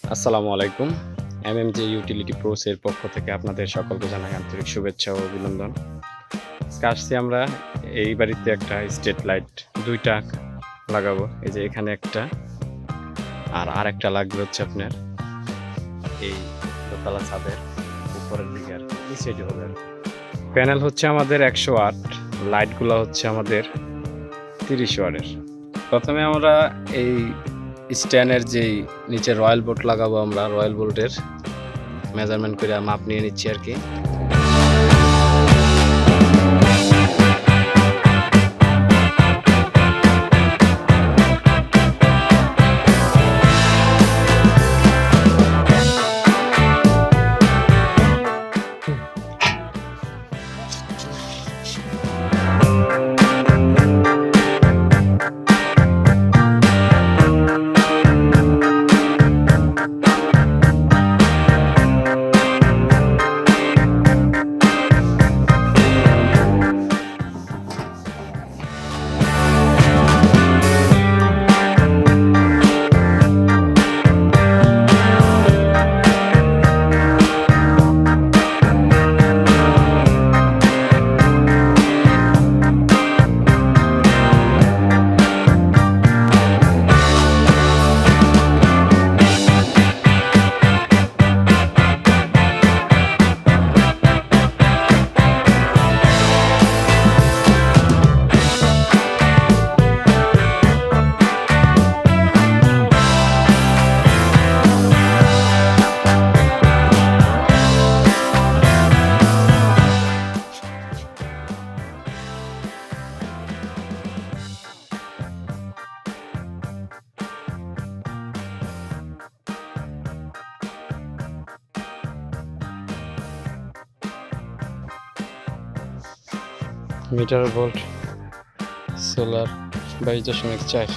আসসালামু আলাইকুম। এমএমজে ইউটিলিটি প্রোস এর পক্ষ থেকে আপনাদের সকলকে জানাই আন্তরিক শুভেচ্ছা ও অভিনন্দন। আজকে আসছি আমরা এই বাড়িতে একটা স্ট্রিট লাইট ২ টা লাগাবো। এই যে এখানে একটা আর আরেকটা লাগবে হচ্ছে আপনার এই দোতলা ছাদের উপরের দিকে আর এই সাইডে হবে। প্যানেল হচ্ছে আমাদের ১০০ ওয়াট, লাইটগুলো হচ্ছে আমাদের ৩০ ওয়াটের। প্রথমে আমরা এই স্ট্যান্ডের যেই নিচে রয়্যাল বোল্ট লাগাবো, আমরা রয়্যাল বোল্টের মেজারমেন্ট করে মাপ নিয়ে নিচ্ছি আর কি। Metre volt solar 22.4।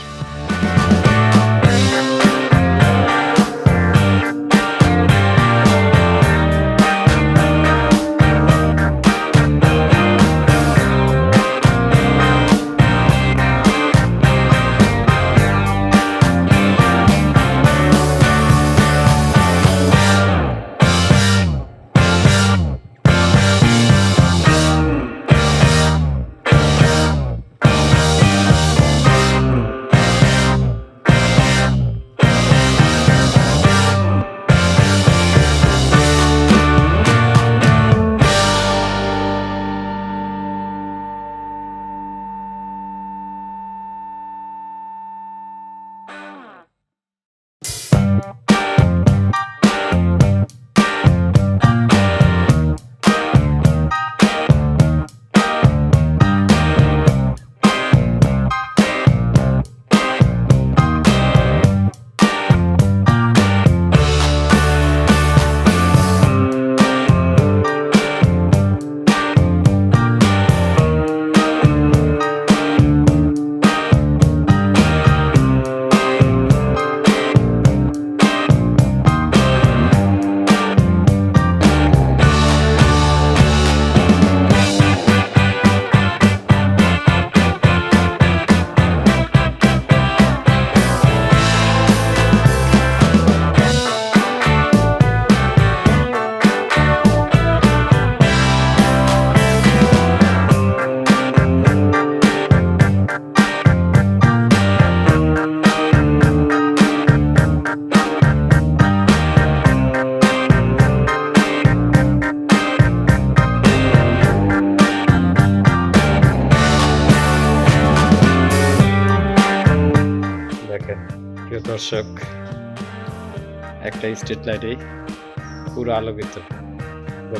দেখেন প্রিয় দর্শক, একটা স্ট্রিট লাইটেই পুরো আলোকিত,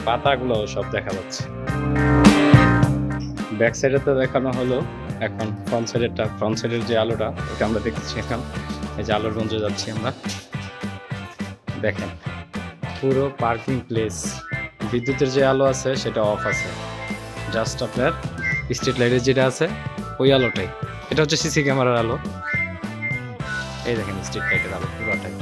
পাতাগুলো সব দেখা যাচ্ছে। ব্যাক সাইডে তো দেখানো হলো, এখন ফ্রন্ট সাইডের যে আলোটা ওটা আমরা দেখতেছি। এখন এই যে আলোর গঞ্জে যাচ্ছি আমরা, দেখেন পুরো পার্কিং প্লেস। বিদ্যুতের যে আলো আছে সেটা অফ আছে, জাস্ট আপনার স্ট্রিট লাইটের যেটা আছে ওই আলোটাই। এটা হচ্ছে সিসি ক্যামেরার আলো। এই দেখেন স্ট্রিট লাইটের আলো পুরোটাই।